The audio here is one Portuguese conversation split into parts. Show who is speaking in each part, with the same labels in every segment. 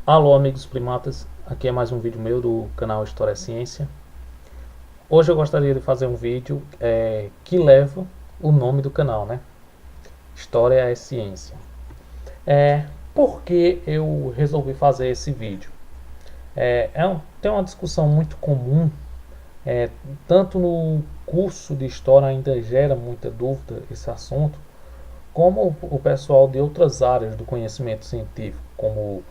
Speaker 1: Alô, amigos primatas, aqui é mais um vídeo meu do canal História é Ciência. Hoje eu gostaria de fazer um vídeo que leva o nome do canal, né? História é Ciência. Por que eu resolvi fazer esse vídeo? Tem uma discussão muito comum, é, tanto no curso de História ainda gera muita dúvida esse assunto, como o pessoal de outras áreas do conhecimento científico, como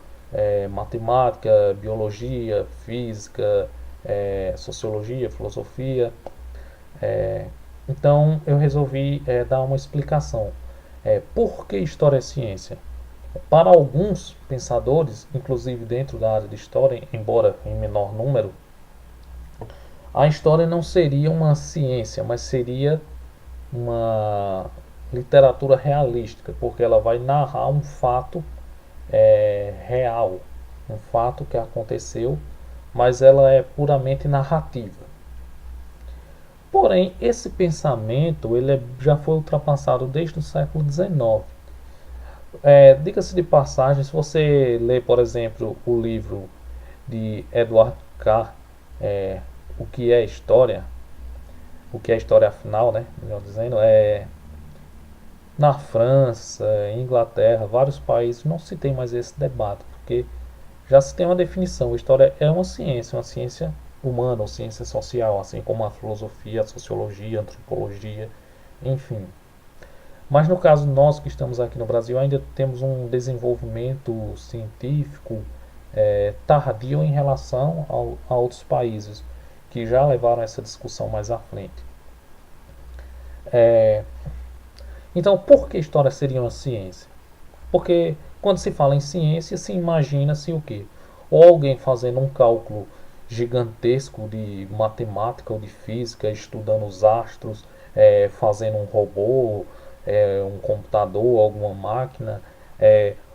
Speaker 1: matemática, biologia, física, sociologia, filosofia. Então eu resolvi dar uma explicação. Por que história é ciência? Para alguns pensadores, inclusive dentro da área de história, embora em menor número, a história não seria uma ciência, mas seria uma literatura realística, porque ela vai narrar um fato real, um fato que aconteceu, mas ela é puramente narrativa. Porém, esse pensamento já foi ultrapassado desde o século XIX. Diga-se de passagem, se você ler, por exemplo, o livro de Edward Carr, é, O que é História, o que é História afinal, né, melhor dizendo, na França, Inglaterra, vários países não se tem mais esse debate, porque já se tem uma definição. A história é uma ciência humana ou ciência social, assim como a filosofia, a sociologia, a antropologia, enfim. Mas no caso nós que estamos aqui no Brasil ainda temos um desenvolvimento científico tardio em relação a outros países que já levaram essa discussão mais à frente. Então, por que história seria uma ciência? Porque quando se fala em ciência, se imagina-se o quê? Ou alguém fazendo um cálculo gigantesco de matemática ou de física, estudando os astros, fazendo um robô, um computador, alguma máquina,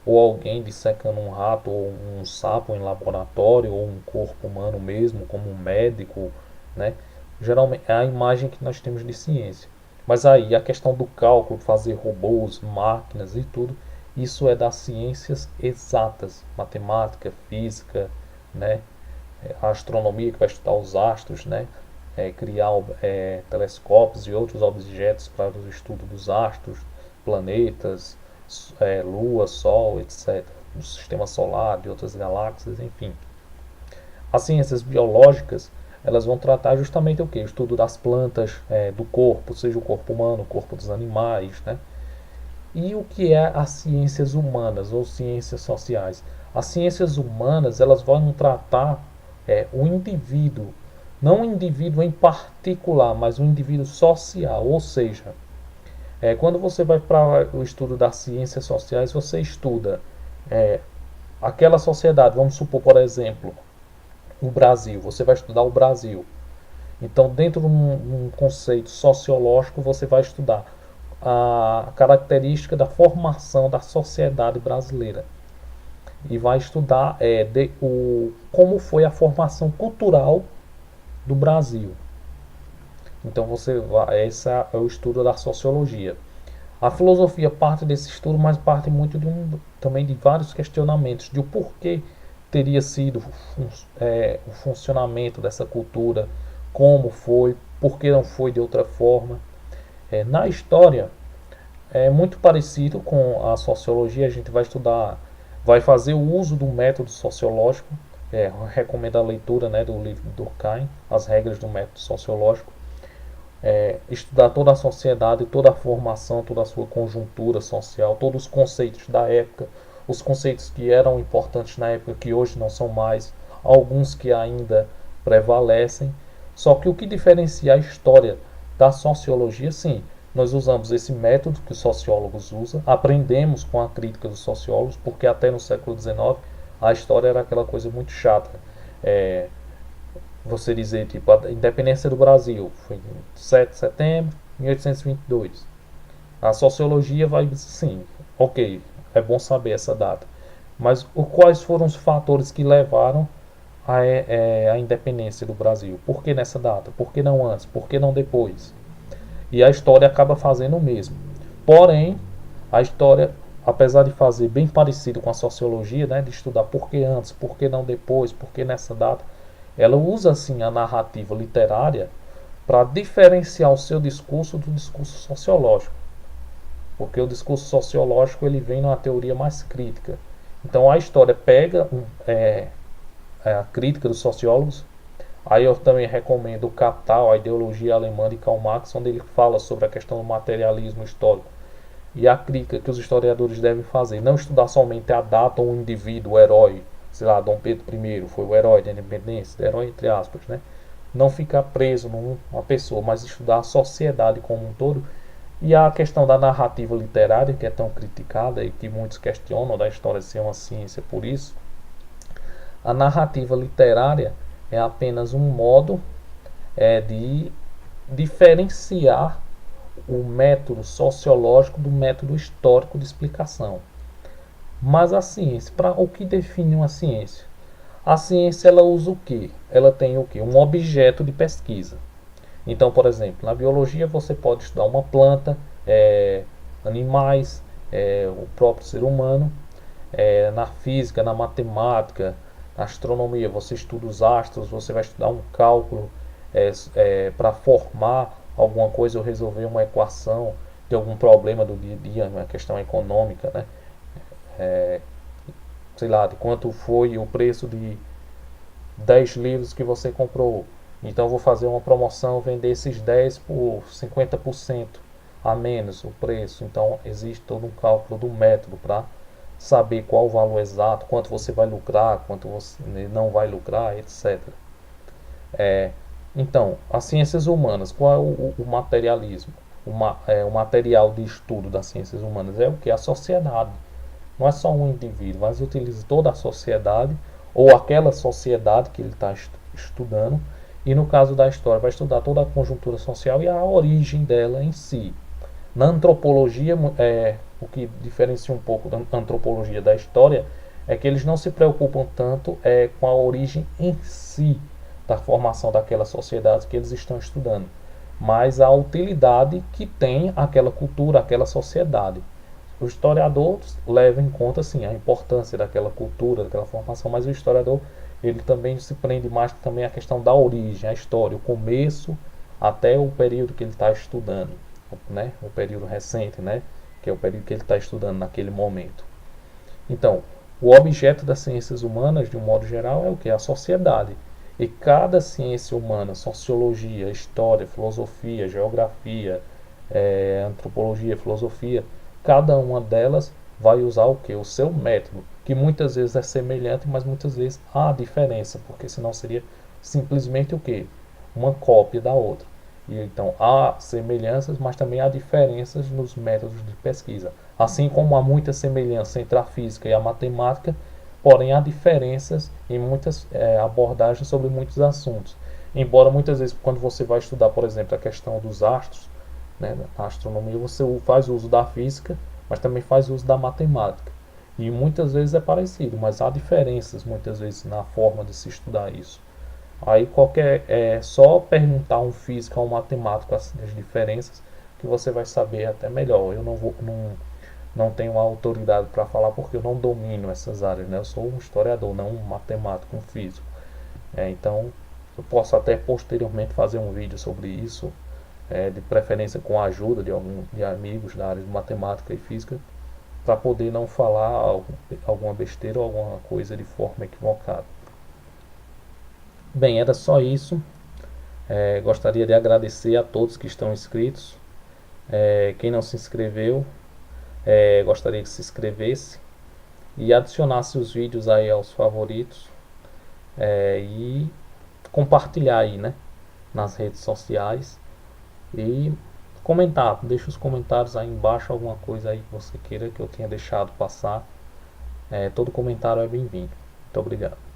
Speaker 1: ou alguém dissecando um rato ou um sapo em laboratório, ou um corpo humano mesmo, como um médico, né? Geralmente é a imagem que nós temos de ciência. Mas aí a questão do cálculo, fazer robôs, máquinas e tudo, isso é das ciências exatas, matemática, física, né? A astronomia que vai estudar os astros, né? Criar telescópios e outros objetos para o estudo dos astros, planetas, Lua, Sol, etc. Do sistema solar, de outras galáxias, enfim. As ciências biológicas, elas vão tratar justamente o que? O estudo das plantas, do corpo, seja o corpo humano, o corpo dos animais, né? E o que é as ciências humanas ou ciências sociais? As ciências humanas, elas vão tratar o indivíduo, não o indivíduo em particular, mas o indivíduo social, ou seja, quando você vai para o estudo das ciências sociais, você estuda aquela sociedade, vamos supor, por exemplo, o Brasil, você vai estudar o Brasil. Então, dentro de um conceito sociológico, você vai estudar a característica da formação da sociedade brasileira e vai estudar como foi a formação cultural do Brasil. Então, esse é o estudo da sociologia. A filosofia parte desse estudo, mas parte muito também de vários questionamentos de o porquê teria sido o funcionamento dessa cultura, como foi, por que não foi de outra forma. Na história, é muito parecido com a sociologia, a gente vai estudar, vai fazer o uso do método sociológico, recomendo a leitura, né, do livro do Durkheim, As Regras do Método Sociológico, estudar toda a sociedade, toda a formação, toda a sua conjuntura social, todos os conceitos da época, os conceitos que eram importantes na época que hoje não são mais, alguns que ainda prevalecem. Só que o que diferencia a história da sociologia, sim, nós usamos esse método que os sociólogos usam, aprendemos com a crítica dos sociólogos, porque até no século XIX a história era aquela coisa muito chata. Você dizer, tipo, a independência do Brasil foi em 7 de setembro de 1822. A sociologia vai dizer, sim, ok, é bom saber essa data. Mas quais foram os fatores que levaram à independência do Brasil? Por que nessa data? Por que não antes? Por que não depois? E a história acaba fazendo o mesmo. Porém, a história apesar de fazer bem parecido com a sociologia, né, de estudar por que antes, por que não depois, por que nessa data, ela usa assim a narrativa literária para diferenciar o seu discurso do discurso sociológico, porque o discurso sociológico ele vem numa teoria mais crítica. Então a história pega a crítica dos sociólogos. Aí eu também recomendo o Capital, a ideologia alemã de Karl Marx, onde ele fala sobre a questão do materialismo histórico e a crítica que os historiadores devem fazer. Não estudar somente a data ou o indivíduo, o herói. Sei lá, Dom Pedro I foi o herói da independência, herói entre aspas, né? Não ficar preso numa pessoa, mas estudar a sociedade como um todo. E a questão da narrativa literária, que é tão criticada e que muitos questionam da história ser uma ciência por isso. A narrativa literária é apenas um modo de diferenciar o método sociológico do método histórico de explicação. Mas a ciência, para o que define uma ciência? A ciência ela usa o quê? Ela tem o quê? Um objeto de pesquisa. Então, por exemplo, na biologia você pode estudar uma planta, animais, o próprio ser humano. Na física, na matemática, na astronomia, você estuda os astros, você vai estudar um cálculo para formar alguma coisa ou resolver uma equação de algum problema do dia a dia, uma questão econômica, né? Sei lá, de quanto foi o preço de 10 livros que você comprou. Então vou fazer uma promoção, vender esses 10 por 50% a menos o preço. Então existe todo um cálculo do método para saber qual o valor exato, quanto você vai lucrar, quanto você não vai lucrar, etc. Então, as ciências humanas, qual é o materialismo? O material de estudo das ciências humanas é o que? A sociedade. Não é só um indivíduo, mas utiliza toda a sociedade ou aquela sociedade que ele está estudando. E no caso da história, vai estudar toda a conjuntura social e a origem dela em si. Na antropologia, o que diferencia um pouco da antropologia da história é que eles não se preocupam tanto com a origem em si da formação daquela sociedade que eles estão estudando, mas a utilidade que tem aquela cultura, aquela sociedade. Os historiadores levam em conta sim a importância daquela cultura, daquela formação, mas o historiador ele também se prende mais também à questão da origem, a história, o começo até o período que ele está estudando, né? O período recente, né? Que é o período que ele está estudando naquele momento. Então, o objeto das ciências humanas, de um modo geral, é o que? A sociedade. E cada ciência humana, sociologia, história, filosofia, geografia, antropologia, filosofia, cada uma delas vai usar o que? O seu método, que muitas vezes é semelhante, mas muitas vezes há diferença, porque senão seria simplesmente o que? Uma cópia da outra. E então há semelhanças, mas também há diferenças nos métodos de pesquisa. Assim como há muita semelhança entre a física e a matemática, porém há diferenças em muitas abordagens sobre muitos assuntos. Embora muitas vezes, quando você vai estudar, por exemplo, a questão dos astros, né, na astronomia, você faz uso da física, mas também faz uso da matemática. E muitas vezes é parecido, mas há diferenças muitas vezes na forma de se estudar isso. Aí só perguntar a um físico ou um matemático as diferenças que você vai saber até melhor. Eu não tenho autoridade para falar porque eu não domino essas áreas, né? Eu sou um historiador, não um matemático, um físico. Então eu posso até posteriormente fazer um vídeo sobre isso, de preferência com a ajuda de amigos da área de matemática e física, para poder não falar alguma besteira ou alguma coisa de forma equivocada. Bem, era só isso. Gostaria de agradecer a todos que estão inscritos. Quem não se inscreveu, gostaria que se inscrevesse e adicionasse os vídeos aí aos favoritos, e compartilhar aí, né, nas redes sociais e comentar. Deixa os comentários aí embaixo, alguma coisa aí que você queira que eu tenha deixado passar. Todo comentário é bem-vindo. Muito obrigado.